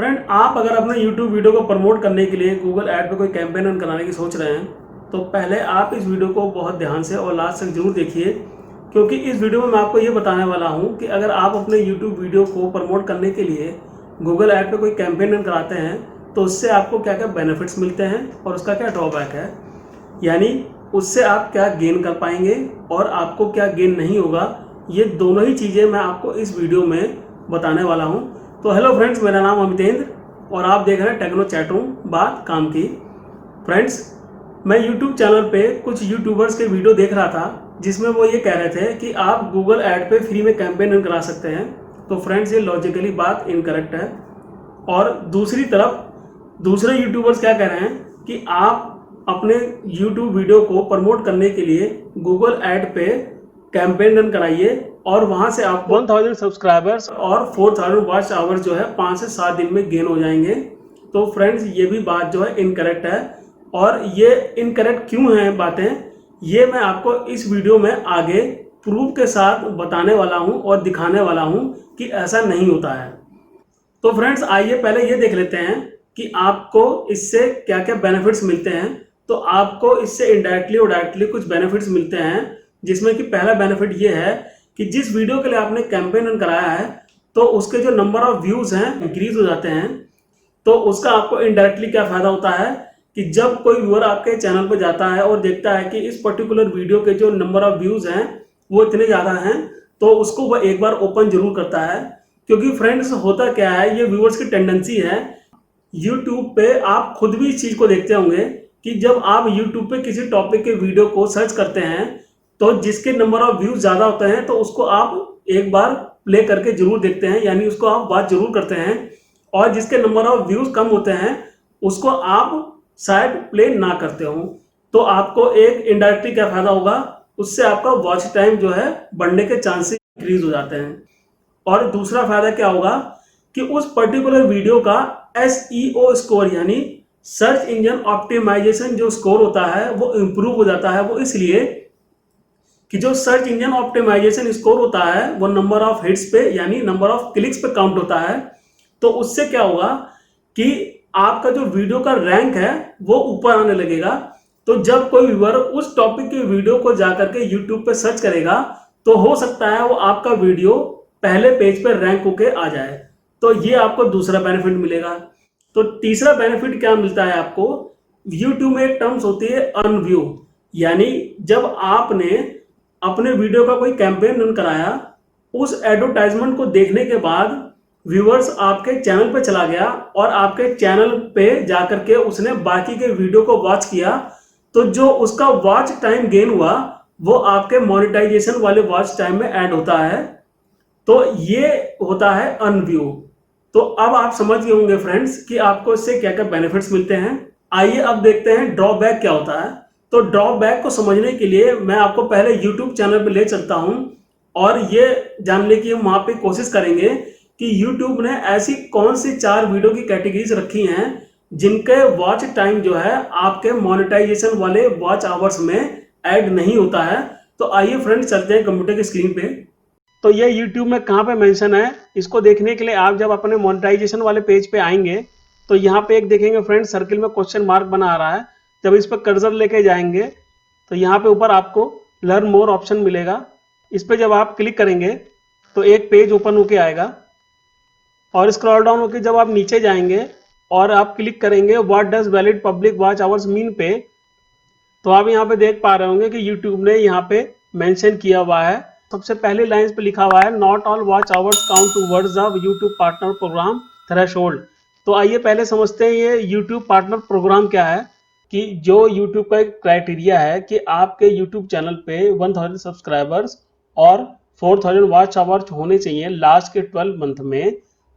Friend, आप अगर अपने YouTube वीडियो को प्रमोट करने के लिए गूगल ऐड पे कोई कैंपेन रन कराने की सोच रहे हैं, तो पहले आप इस वीडियो को बहुत ध्यान से और लास्ट तक जरूर देखिए, क्योंकि इस वीडियो में मैं आपको ये बताने वाला हूँ कि अगर आप अपने YouTube वीडियो को प्रमोट करने के लिए गूगल ऐड पे कोई कैंपेन रन कराते हैं, तो उससे आपको क्या क्या बेनिफिट्स मिलते हैं और उसका क्या ड्रॉबैक है। यानी उससे आप क्या गेन कर पाएंगे और आपको क्या गेन नहीं होगा, ये दोनों ही चीज़ें मैं आपको इस वीडियो में बताने वाला हूँ। तो हेलो फ्रेंड्स, मेरा नाम अमितेंद्र और आप देख रहे हैं टेक्नो चैट रूम, बात काम की। फ्रेंड्स, मैं यूट्यूब चैनल पे कुछ यूट्यूबर्स के वीडियो देख रहा था जिसमें वो ये कह रहे थे कि आप गूगल ऐड पे फ्री में कैंपेन रन करा सकते हैं। तो फ्रेंड्स, ये लॉजिकली बात इनकरेक्ट है। और दूसरी तरफ दूसरे यूट्यूबर्स क्या कह रहे हैं कि आप अपने यूट्यूब वीडियो को प्रमोट करने के लिए गूगल ऐड पे कैंपेन रन कराइए और वहां से आपको 1000 सब्सक्राइबर्स और 4000 वॉच आवर्स जो है 5 से 7 दिन में गेन हो जाएंगे। तो फ्रेंड्स, ये भी बात जो है इनकरेक्ट है। और ये इनकरेक्ट क्यों है बातें, ये मैं आपको इस वीडियो में आगे प्रूफ के साथ बताने वाला हूं और दिखाने वाला हूं कि ऐसा नहीं होता है। तो फ्रेंड्स, आइए पहले ये देख लेते हैं कि आपको इससे क्या क्या बेनिफिट्स मिलते हैं। तो आपको इससे इनडायरेक्टली और डायरेक्टली कुछ बेनिफिट्स मिलते हैं, जिसमें कि पहला बेनिफिट ये है कि जिस वीडियो के लिए आपने कैंपेन रन कराया है, तो उसके जो नंबर ऑफ व्यूज हैं इंक्रीज हो जाते हैं। तो उसका आपको इनडायरेक्टली क्या फायदा होता है कि जब कोई व्यूअर आपके चैनल पर जाता है और देखता है कि इस पर्टिकुलर वीडियो के जो नंबर ऑफ व्यूज हैं वो इतने ज्यादा हैं, तो उसको वह एक बार ओपन जरूर करता है। क्योंकि फ्रेंड्स, होता क्या है, ये व्यूअर्स की टेंडेंसी है। यूट्यूब पे आप खुद भी इस चीज को देखते होंगे कि जब आप यूट्यूब पे किसी टॉपिक के वीडियो को सर्च करते हैं, तो जिसके नंबर ऑफ व्यूज ज्यादा होते हैं तो उसको आप एक बार प्ले करके जरूर देखते हैं, यानी उसको आप बात जरूर करते हैं। और जिसके नंबर ऑफ व्यूज कम होते हैं उसको आप शायद प्ले ना करते हो। तो आपको एक इनडायरेक्टली क्या फायदा होगा, उससे आपका वॉच टाइम जो है बढ़ने के चांसेस इंक्रीज हो जाते हैं। और दूसरा फायदा क्या होगा कि उस पर्टिकुलर वीडियो का SEO स्कोर यानी सर्च इंजन ऑप्टिमाइजेशन जो स्कोर होता है वो इंप्रूव हो जाता है। वो इसलिए कि जो सर्च इंजन ऑप्टिमाइजेशन स्कोर होता है वो नंबर ऑफ हिट्स पे यानी नंबर ऑफ क्लिक्स पे काउंट होता है। तो उससे क्या होगा कि आपका जो वीडियो का रैंक है वो ऊपर आने लगेगा। तो जब कोई व्यूअर उस टॉपिक के वीडियो को जाकर के यूट्यूब पे सर्च करेगा, तो हो सकता है वो आपका वीडियो पहले पेज पे रैंक होके आ जाए। तो ये आपको दूसरा बेनिफिट मिलेगा। तो तीसरा बेनिफिट क्या मिलता है आपको, यूट्यूब में एक टर्म्स होती है अनव्यू। यानी जब आपने अपने वीडियो का कोई कैंपेन रन कराया, उस एडवर्टाइजमेंट को देखने के बाद व्यूअर्स आपके चैनल पे चला गया और आपके चैनल पे जाकर के उसने बाकी के वीडियो को वॉच किया, तो जो उसका वॉच टाइम गेन हुआ वो आपके मोनेटाइजेशन वाले वॉच टाइम में ऐड होता है। तो ये होता है अनव्यू। तो अब आप समझ गए होंगे फ्रेंड्स कि आपको इससे क्या क्या बेनिफिट्स मिलते हैं। आइए अब देखते हैं ड्रॉबैक क्या होता है। तो ड्रॉबैक को समझने के लिए मैं आपको पहले यूट्यूब चैनल पर ले चलता हूं और ये जानने की हम वहां पे कोशिश करेंगे कि यूट्यूब ने ऐसी कौन सी 4 वीडियो की कैटेगरीज रखी हैं जिनके वॉच टाइम जो है आपके मोनेटाइजेशन वाले वॉच आवर्स में ऐड नहीं होता है। तो आइए फ्रेंड्स, चलते हैं कंप्यूटर की स्क्रीन पे। तो ये YouTube में कहाँ पे मेंशन है, इसको देखने के लिए आप जब अपने मोनेटाइजेशन वाले पेज पे आएंगे, तो यहाँ पे एक देखेंगे फ्रेंड्स, सर्किल में क्वेश्चन मार्क बना आ रहा है। जब इस पर कर्सर लेके जाएंगे तो यहाँ पे ऊपर आपको लर्न मोर ऑप्शन मिलेगा। इस पर जब आप क्लिक करेंगे तो एक पेज ओपन होके आएगा और स्क्रॉल डाउन होकर जब आप नीचे जाएंगे और आप क्लिक करेंगे what does valid public watch hours mean पे, तो आप यहाँ पे देख पा रहे होंगे कि यूट्यूब ने यहाँ पे मेंशन किया हुआ है। सबसे पहली लाइन पे लिखा हुआ है not all watch hours count towards the YouTube partner program threshold. तो आइए पहले समझते हैं ये यूट्यूब पार्टनर प्रोग्राम क्या है। कि जो यूट्यूब का एक क्राइटेरिया है कि आपके यूट्यूब चैनल पे 1000 सब्सक्राइबर्स और 4000 वॉच आवर्स होने चाहिए लास्ट के 12 मंथ में।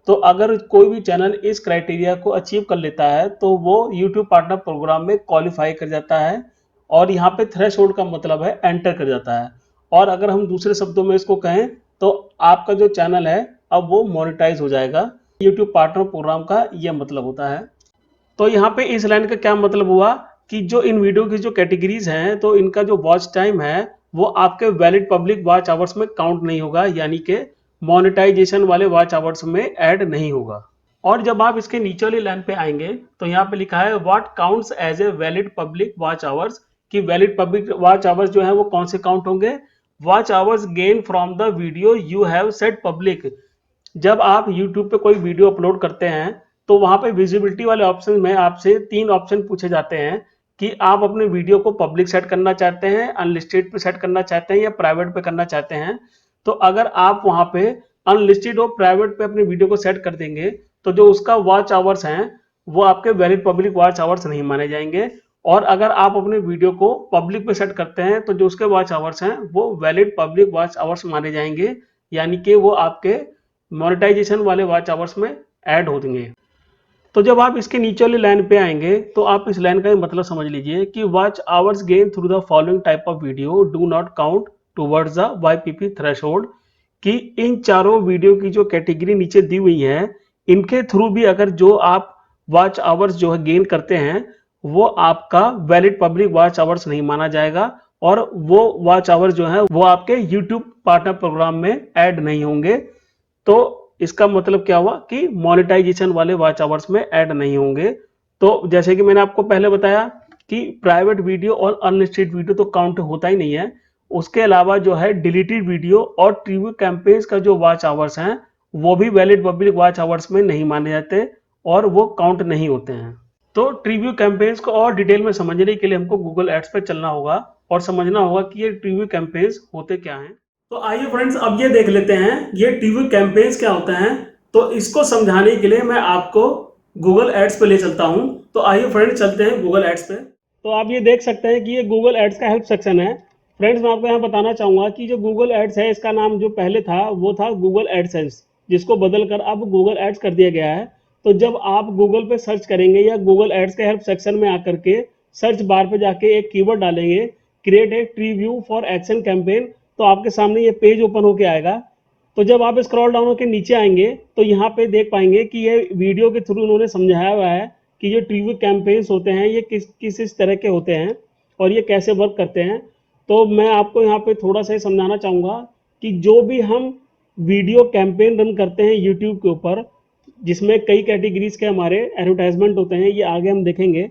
तो अगर कोई भी चैनल इस क्राइटेरिया को अचीव कर लेता है तो वो यूट्यूब पार्टनर प्रोग्राम में क्वालिफाई कर जाता है। और यहाँ पे थ्रेशोल्ड का मतलब है एंटर कर जाता है। और अगर हम दूसरे शब्दों में इसको कहें तो आपका जो चैनल है अब वो मोनेटाइज हो जाएगा। यूट्यूब पार्टनर प्रोग्राम का यह मतलब होता है। तो यहाँ पे इस लाइन का क्या मतलब हुआ कि जो इन वीडियो की जो कैटेगरीज हैं, तो इनका जो वॉच टाइम है वो आपके वैलिड पब्लिक वॉच आवर्स में काउंट नहीं होगा, यानी कि मोनेटाइजेशन वाले वॉच आवर्स में ऐड नहीं होगा। और जब आप इसके नीचे वाली लाइन पे आएंगे तो यहाँ पे लिखा है what counts as a valid public watch hours, कि वैलिड पब्लिक वॉच आवर्स जो है वो कौन से काउंट होंगे। Watch hours gain from the video you have set public. जब आप YouTube पे कोई वीडियो अपलोड करते हैं तो वहां पे विजिबिलिटी वाले ऑप्शन में आपसे 3 ऑप्शन पूछे जाते हैं कि आप अपने वीडियो को पब्लिक सेट करना चाहते हैं, अनलिस्टेड पे सेट करना चाहते हैं या प्राइवेट पे करना चाहते हैं। तो अगर आप वहां पे अनलिस्टेड और प्राइवेट पे अपने वीडियो को सेट कर देंगे तो जो उसका वॉच आवर्स हैं वो आपके वैलिड पब्लिक वॉच आवर्स नहीं माने जाएंगे। और अगर आप अपने वीडियो को पब्लिक पे सेट करते हैं तो जो उसके वॉच आवर्स हैं वो वैलिड पब्लिक वॉच आवर्स माने जाएंगे, यानी कि वो आपके मोनेटाइजेशन वाले वॉच आवर्स में ऐड हो देंगे। तो जब आप इसके नीचे वाली लाइन पे आएंगे तो आप इस लाइन का मतलब समझ लीजिए कि watch hours gain through the following type of video do not count towards the वाईपीपी threshold, कि इन चारों वीडियो की जो कैटेगरी नीचे दी हुई है इनके थ्रू भी अगर जो आप वॉच आवर्स जो है गेन करते हैं वो आपका वैलिड पब्लिक वॉच आवर्स नहीं माना जाएगा और वो वॉच आवर्स जो है वो आपके यूट्यूब पार्टनर प्रोग्राम में ऐड नहीं होंगे। तो इसका मतलब क्या हुआ कि मोनेटाइजेशन वाले वॉच आवर्स में ऐड नहीं होंगे। तो जैसे कि मैंने आपको पहले बताया कि प्राइवेट वीडियो और अनलिस्टेड वीडियो तो काउंट होता ही नहीं है, उसके अलावा जो है डिलीटेड वीडियो और ट्रिब्यू कैंपेन्स का जो वॉच आवर्स हैं वो भी वैलिड पब्लिक वॉच आवर्स में नहीं माने जाते और वो काउंट नहीं होते हैं। तो ट्रिब्यू कैंपेन्स को और डिटेल में समझने के लिए हमको गूगल एड्स पे चलना होगा और समझना होगा कि ये ट्रिब्यू कैंपेन्स होते क्या हैं। तो आइए फ्रेंड्स अब ये देख लेते हैं ये टीवी कैंपेन्स क्या होते हैं। तो इसको समझाने के लिए मैं आपको गूगल एड्स पे ले चलता हूं। तो आइए फ्रेंड्स चलते हैं गूगल एड्स पे। तो आप ये देख सकते हैं कि ये गूगल एड्स का हेल्प सेक्शन है। फ्रेंड्स मैं आपको यहाँ बताना चाहूंगा कि जो गूगल एड्स है इसका नाम जो पहले था वो था गूगल एडसेंस, जिसको बदल कर अब गूगल एड्स कर दिया गया है। तो जब आप गूगल पे सर्च करेंगे या गूगल एड्स के हेल्प सेक्शन में आकर के सर्च बार पे जाके एक कीवर्ड डालेंगे create a tree view for action campaign, तो आपके सामने ये पेज ओपन होके आएगा। तो जब आप स्क्रॉल डाउन होकर नीचे आएंगे तो यहाँ पे देख पाएंगे कि ये वीडियो के थ्रू उन्होंने समझाया हुआ है कि ये ट्रिव्यू कैंपेन्स होते हैं ये किस इस तरह के होते हैं और ये कैसे वर्क करते हैं। तो मैं आपको यहाँ पे थोड़ा सा समझाना चाहूँगा कि जो भी हम वीडियो कैंपेन रन करते हैं यूट्यूब के ऊपर, जिसमें कई कैटेगरीज के हमारे एडवर्टाइजमेंट होते हैं, ये आगे हम देखेंगे,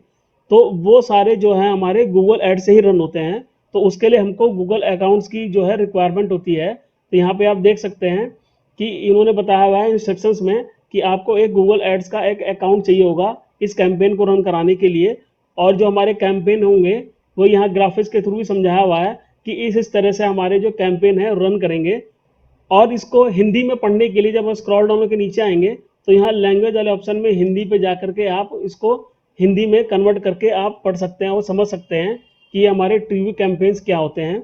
तो वो सारे जो है हमारे गूगल एड से ही रन होते हैं। तो उसके लिए हमको गूगल अकाउंट्स की जो है रिक्वायरमेंट होती है। तो यहाँ पे आप देख सकते हैं कि इन्होंने बताया हुआ है इंस्ट्रक्शंस में कि आपको एक गूगल एड्स का एक अकाउंट चाहिए होगा इस कैंपेन को रन कराने के लिए। और जो हमारे कैंपेन होंगे वो यहाँ ग्राफिक्स के थ्रू भी समझाया हुआ है कि इस तरह से हमारे जो कैंपेन है रन करेंगे। और इसको हिंदी में पढ़ने के लिए जब हम स्क्रॉल डाउन के नीचे आएंगे तो यहाँ लैंग्वेज वाले ऑप्शन में हिंदी पे जा करके आप इसको हिंदी में कन्वर्ट करके आप पढ़ सकते हैं और समझ सकते हैं कि ये हमारे टीवी कैंपेन्स क्या होते हैं।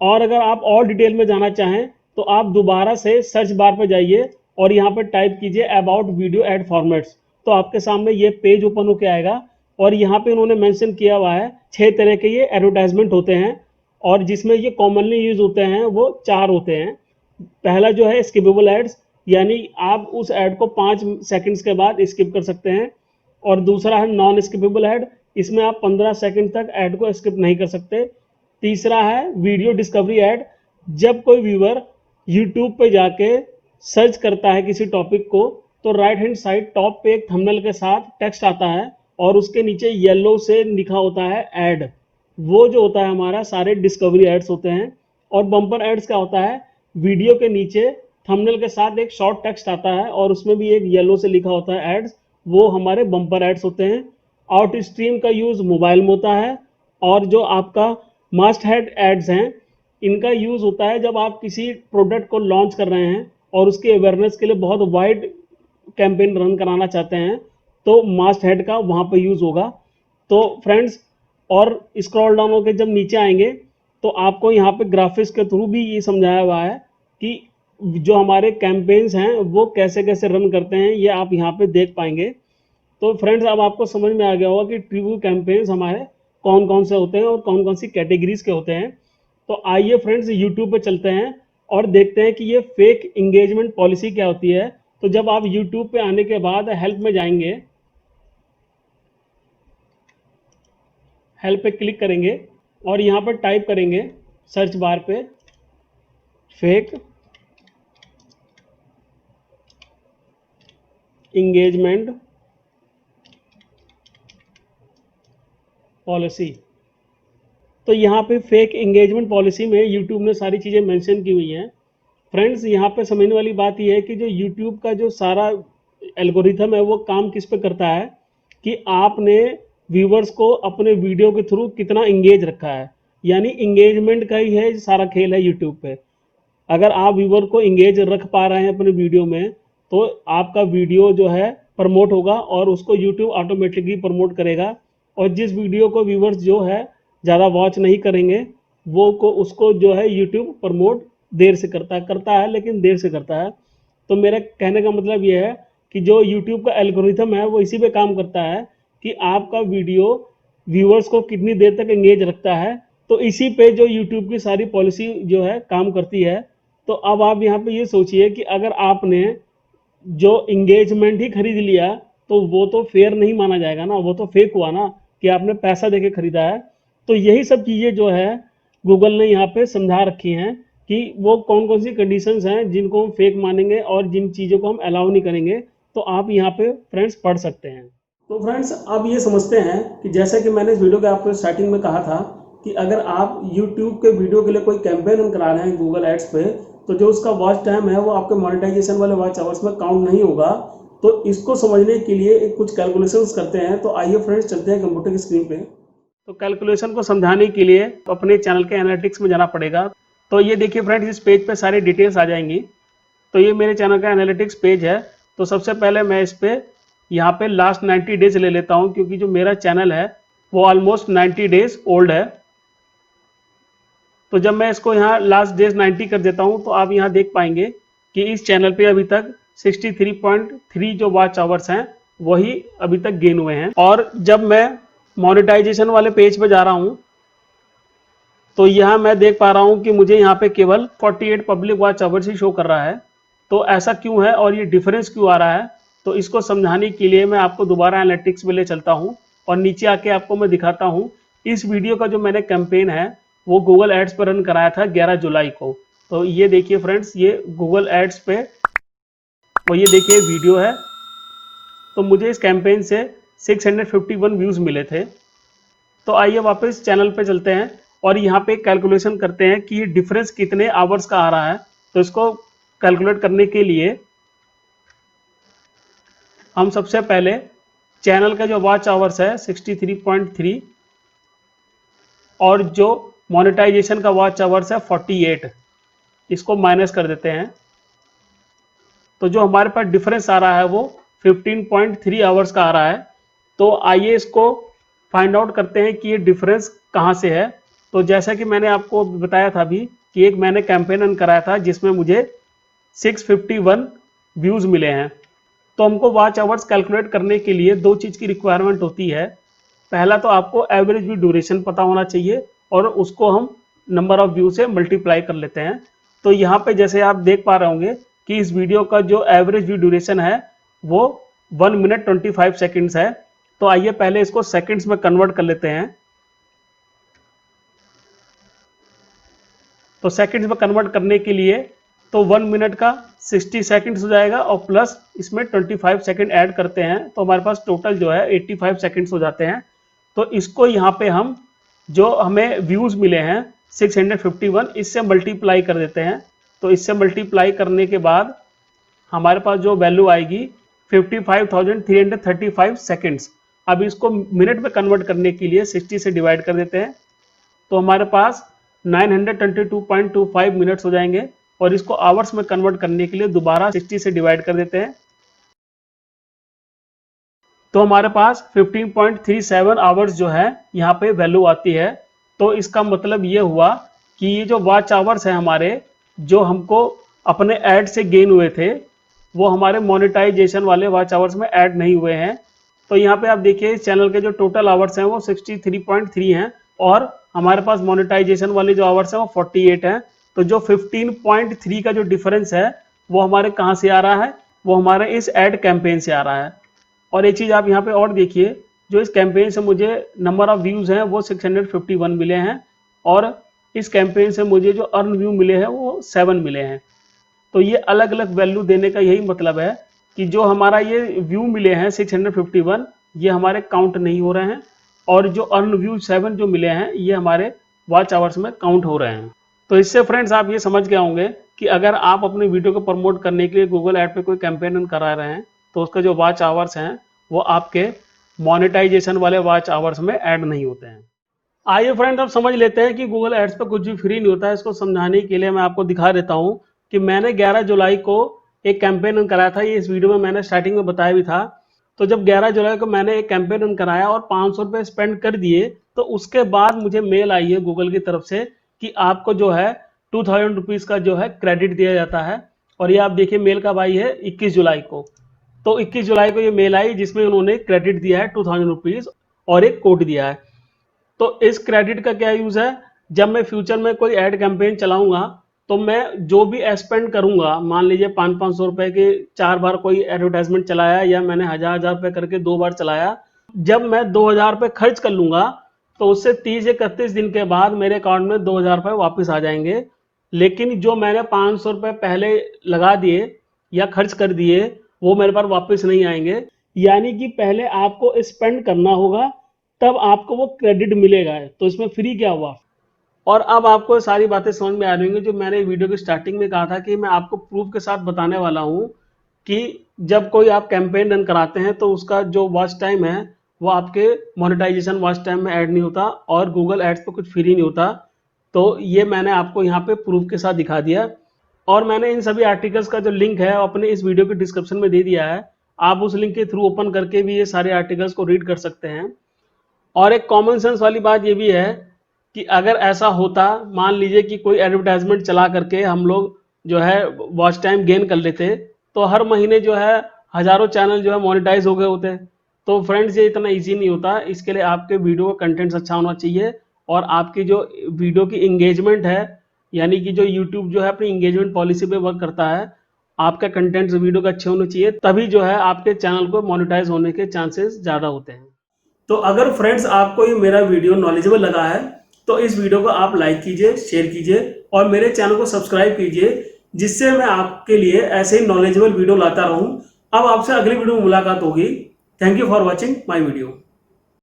और अगर आप और डिटेल में जाना चाहें तो आप दोबारा से सर्च बार पर जाइए और यहाँ पर टाइप कीजिए अबाउट वीडियो एड फॉर्मेट्स, तो आपके सामने ये पेज ओपन होके आएगा। और यहाँ पे उन्होंने मेंशन किया हुआ है 6 तरह के ये एडवर्टाइजमेंट होते हैं और जिसमें ये कॉमनली यूज होते हैं वो 4 होते हैं। पहला जो है स्किपेबल एड्स, यानी आप उस ऐड को 5 सेकंड्स के बाद स्किप कर सकते हैं। और दूसरा है नॉन स्किपेबल ऐड, इसमें आप 15 सेकंड तक ऐड को स्किप नहीं कर सकते। तीसरा है वीडियो डिस्कवरी ऐड, जब कोई व्यूअर यूट्यूब पे जाके सर्च करता है किसी टॉपिक को तो राइट हैंड साइड टॉप पे एक थंबनेल के साथ टेक्स्ट आता है और उसके नीचे येलो से लिखा होता है ऐड, वो जो होता है हमारा सारे डिस्कवरी एड्स होते हैं। और बम्पर एड्स क्या होता है, वीडियो के नीचे थंबनेल के साथ एक शॉर्ट टेक्स्ट आता है और उसमें भी एक येलो से लिखा होता है एड्स, वो हमारे बम्पर एड्स होते हैं। आउट स्ट्रीम का यूज मोबाइल में होता है। और जो आपका मस्ट हैव एड्स हैं इनका यूज होता है जब आप किसी प्रोडक्ट को लॉन्च कर रहे हैं और उसके अवेयरनेस के लिए बहुत वाइड कैंपेन रन कराना चाहते हैं तो मस्ट हैव का वहां पर यूज होगा। तो फ्रेंड्स और स्क्रॉल डाउन होकर जब नीचे आएंगे तो आपको यहाँ पे ग्राफिक्स के थ्रू भी ये समझाया हुआ है कि जो हमारे कैंपेन्स हैं वो कैसे कैसे रन करते हैं, ये आप यहाँ पे देख पाएंगे। तो फ्रेंड्स अब आपको समझ में आ गया होगा कि ट्रिब्यू कैंपेन्स हमारे कौन कौन से होते हैं और कौन कौन सी कैटेगरीज के होते हैं। तो आइए फ्रेंड्स यूट्यूब पे चलते हैं और देखते हैं कि ये फेक इंगेजमेंट पॉलिसी क्या होती है। तो जब आप यूट्यूब पे आने के बाद हेल्प में जाएंगे, हेल्प पे क्लिक करेंगे और यहाँ पर टाइप करेंगे सर्च बार पे फेक इंगेजमेंट पॉलिसी। तो यहाँ पे फेक इंगेजमेंट पॉलिसी में यूट्यूब ने सारी चीज़ें मेंशन की हुई हैं। फ्रेंड्स, यहाँ पे समझने वाली बात यह है कि जो यूट्यूब का जो सारा एल्गोरिथम है वो काम किस पे करता है कि आपने व्यूवर्स को अपने वीडियो के थ्रू कितना इंगेज रखा है, यानी इंगेजमेंट का ही है सारा खेल है यूट्यूब पे। अगर आप व्यूवर को इंगेज रख पा रहे हैं अपने वीडियो में तो आपका वीडियो जो है प्रमोट होगा और उसको यूट्यूब ऑटोमेटिकली प्रमोट करेगा। और जिस वीडियो को व्यूवर्स जो है ज़्यादा वॉच नहीं करेंगे वो को उसको जो है यूट्यूब प्रमोट देर से करता है लेकिन देर से करता है। तो मेरा कहने का मतलब ये है कि जो यूट्यूब का एल्गोरिथम है वो इसी पे काम करता है कि आपका वीडियो व्यूअर्स को कितनी देर तक एंगेज रखता है। तो इसी पे जो यूट्यूब की सारी पॉलिसी जो है काम करती है। तो अब आप यहाँ पे ये सोचिए कि अगर आपने जो इंगेजमेंट ही खरीद लिया तो वो तो फेयर नहीं माना जाएगा ना, वो तो फेक हुआ ना कि आपने पैसा देके खरीदा है। तो यही सब चीज़ें जो है गूगल ने यहाँ पे समझा रखी हैं कि वो कौन कौन सी कंडीशंस हैं जिनको हम फेक मानेंगे और जिन चीज़ों को हम अलाउ नहीं करेंगे। तो आप यहाँ पे फ्रेंड्स पढ़ सकते हैं। तो फ्रेंड्स, अब ये समझते हैं कि जैसे कि मैंने इस वीडियो के आपको स्टार्टिंग में कहा था कि अगर आप YouTube के वीडियो के लिए कोई कैंपेन रन करा रहे हैं गूगल एड्स पे तो जो उसका वॉच टाइम है वो आपके मोनेटाइजेशन वाले वॉच आवर्स में काउंट नहीं होगा। तो इसको समझने के लिए कुछ कैलकुलेशंस करते हैं। तो आइए फ्रेंड्स चलते हैं कंप्यूटर की स्क्रीन पे। तो कैलकुलेशन को समझाने के लिए अपने चैनल के एनालिटिक्स में जाना पड़ेगा। तो ये देखिए फ्रेंड्स, इस पेज पे सारी डिटेल्स आ जाएंगी। तो ये मेरे चैनल का एनालिटिक्स पेज है। तो सबसे पहले मैं इस पे यहाँ पे लास्ट 90 डेज ले लेता हूँ क्योंकि जो मेरा चैनल है वो ऑलमोस्ट 90 डेज ओल्ड है। तो जब मैं इसको यहाँ लास्ट डेज 90 कर देता हूँ तो आप यहाँ देख पाएंगे कि इस चैनल पे अभी तक 63.3 जो वॉच आवर्स हैं वही अभी तक गेन हुए हैं। और जब मैं मोनेटाइजेशन वाले पेज पे जा रहा हूँ तो यहाँ मैं देख पा रहा हूँ कि मुझे यहाँ पे केवल 48 पब्लिक वॉच आवर्स ही शो कर रहा है। तो ऐसा क्यों है और ये डिफरेंस क्यों आ रहा है, तो इसको समझाने के लिए मैं आपको दोबारा एनालिटिक्स में ले चलता हूँ और नीचे आके आपको मैं दिखाता हूँ इस वीडियो का जो मैंने कैंपेन है वो गूगल एड्स पर रन कराया था 11 जुलाई को। तो ये देखिए फ्रेंड्स, ये गूगल एड्स पे और ये देखिए वीडियो है। तो मुझे इस कैंपेन से 651 व्यूज़ मिले थे। तो आइए वापस चैनल पे चलते हैं और यहाँ पे कैलकुलेशन करते हैं कि ये डिफरेंस कितने आवर्स का आ रहा है। तो इसको कैलकुलेट करने के लिए हम सबसे पहले चैनल का जो वॉच आवर्स है 63.3 और जो मोनेटाइजेशन का वॉच आवर्स है 48, इसको माइनस कर देते हैं। तो जो हमारे पास डिफरेंस आ रहा है वो 15.3 आवर्स का आ रहा है। तो आइए इसको फाइंड आउट करते हैं कि ये डिफरेंस कहाँ से है। तो जैसा कि मैंने आपको बताया था अभी कि एक मैंने कैंपेन रन कराया था जिसमें मुझे 651 व्यूज़ मिले हैं। तो हमको वॉच आवर्स कैलकुलेट करने के लिए दो चीज़ की रिक्वायरमेंट होती है। पहला तो आपको एवरेज व्यू ड्यूरेशन पता होना चाहिए और उसको हम नंबर ऑफ व्यू से मल्टीप्लाई कर लेते हैं। तो यहाँ पे जैसे आप देख पा रहे होंगे कि इस वीडियो का जो एवरेज व्यू ड्यूरेशन है वो 1 मिनट 25 सेकेंड्स है। तो आइए पहले इसको सेकेंड्स में कन्वर्ट कर लेते हैं। तो सेकेंड्स में कन्वर्ट करने के लिए तो 1 मिनट का 60 सेकेंड्स हो जाएगा और प्लस इसमें 25 सेकेंड ऐड करते हैं तो हमारे पास टोटल जो है 85 सेकेंड्स हो जाते हैं। तो इसको यहाँ पे हम जो हमें व्यूज़ मिले हैं 651 इससे मल्टीप्लाई कर देते हैं। तो इससे मल्टीप्लाई करने के बाद हमारे पास जो वैल्यू आएगी 55,335 सेकेंड्स। अब इसको मिनट में कन्वर्ट करने के लिए 60 से डिवाइड कर देते हैं तो हमारे पास 922.25 मिनट्स हो जाएंगे। और इसको आवर्स में कन्वर्ट करने के लिए दोबारा 60 से डिवाइड कर देते हैं तो हमारे पास 15.37 आवर्स जो है यहाँ पे वैल्यू आती है। तो इसका मतलब ये हुआ कि ये जो वॉच आवर्स है हमारे जो हमको अपने ऐड से गेन हुए थे वो हमारे मोनेटाइजेशन वाले वॉच आवर्स में ऐड नहीं हुए हैं। तो यहाँ पे आप देखिए इस चैनल के जो टोटल आवर्स हैं वो 63.3 हैं और हमारे पास मोनेटाइजेशन वाले जो आवर्स हैं वो 48 हैं। तो जो 15.3 का जो डिफरेंस है वो हमारे कहाँ से आ रहा है, वो हमारे इस एड कैंपेन से आ रहा है। और एक चीज़ आप यहाँ पे और देखिए, जो इस कैंपेन से मुझे नंबर ऑफ व्यूज़ हैं वो 651 मिले हैं और इस कैंपेन से मुझे जो अर्न व्यू मिले हैं वो 7 मिले हैं। तो ये अलग अलग वैल्यू देने का यही मतलब है कि जो हमारा ये व्यू मिले हैं 651, ये हमारे काउंट नहीं हो रहे हैं, और जो अर्न व्यू 7 जो मिले हैं ये हमारे वॉच आवर्स में काउंट हो रहे हैं। तो इससे फ्रेंड्स आप ये समझ गए होंगे कि अगर आप अपने वीडियो को प्रमोट करने के लिए गूगल ऐड पे कोई कैंपेन रन करा रहे हैं तो उसका जो वॉच आवर्स हैं वो आपके मोनेटाइजेशन वाले वॉच आवर्स में ऐड नहीं होते हैं। आइए फ्रेंड्स अब समझ लेते हैं कि गूगल एड्स पे कुछ भी फ्री नहीं होता है। इसको समझाने के लिए मैं आपको दिखा देता हूँ कि मैंने 11 जुलाई को एक कैंपेन रन कराया था। ये इस वीडियो में मैंने स्टार्टिंग में बताया भी था। तो जब 11 जुलाई को मैंने एक कैंपेन रन कराया और 500 रुपये स्पेंड कर दिए, तो उसके बाद मुझे मेल आई है गूगल की तरफ से कि आपको जो है 2000 रुपीज़ का जो है क्रेडिट दिया जाता है। और ये आप देखिए मेल कब आई है, 21 जुलाई को। तो 21 जुलाई को ये मेल आई जिसमें उन्होंने क्रेडिट दिया है 2000 रुपीज़ और एक कोड दिया है। तो इस क्रेडिट का क्या यूज़ है, जब मैं फ्यूचर में कोई ऐड कैंपेन चलाऊंगा तो मैं जो भी स्पेंड करूंगा, मान लीजिए 500 रुपए के 4 बार कोई एडवर्टाइजमेंट चलाया या मैंने 1000 रुपए करके 2 बार चलाया, जब मैं 2000 रुपये खर्च कर लूंगा तो उससे 30-31 दिन के बाद मेरे अकाउंट में 2000 रुपये वापस आ जाएंगे। लेकिन जो मैंने 500 रुपये पहले लगा दिए या खर्च कर दिए वो मेरे पास वापस नहीं आएंगे। यानी कि पहले आपको स्पेंड करना होगा तब आपको वो क्रेडिट मिलेगा। तो इसमें फ्री क्या हुआ। और अब आपको सारी बातें समझ में आ रही होंगी जो मैंने वीडियो की स्टार्टिंग में कहा था कि मैं आपको प्रूफ के साथ बताने वाला हूँ कि जब कोई आप कैंपेन रन कराते हैं तो उसका जो वॉच टाइम है वो आपके मोनेटाइजेशन वॉच टाइम में ऐड नहीं होता और गूगल एड्स पे कुछ फ्री नहीं होता। तो ये मैंने आपको यहाँ पे प्रूफ के साथ दिखा दिया। और मैंने इन सभी आर्टिकल्स का जो लिंक है अपने इस वीडियो के डिस्क्रिप्शन में दे दिया है। आप उस लिंक के थ्रू ओपन करके भी ये सारे आर्टिकल्स को रीड कर सकते हैं। और एक कॉमन सेंस वाली बात ये भी है कि अगर ऐसा होता, मान लीजिए कि कोई एडवर्टाइजमेंट चला करके हम लोग जो है वॉच टाइम गेन कर लेते, तो हर महीने जो है हजारों चैनल जो है मोनेटाइज हो गए होते। तो फ्रेंड्स ये इतना इजी नहीं होता। इसके लिए आपके वीडियो का कंटेंट्स अच्छा होना चाहिए और आपकी जो वीडियो की इंगेजमेंट है, यानी कि जो यूट्यूब जो है अपनी इंगेजमेंट पॉलिसी पे वर्क करता है, आपका कंटेंट्स वीडियो का अच्छे होने चाहिए, तभी जो है आपके चैनल को मोनेटाइज होने के चांसेस ज़्यादा होते हैं। तो अगर फ्रेंड्स आपको ये मेरा वीडियो नॉलेजेबल लगा है तो इस वीडियो को आप लाइक कीजिए, शेयर कीजिए और मेरे चैनल को सब्सक्राइब कीजिए, जिससे मैं आपके लिए ऐसे ही नॉलेजेबल वीडियो लाता रहूं। अब आपसे अगली वीडियो में मुलाकात होगी। Thank you for watching my video.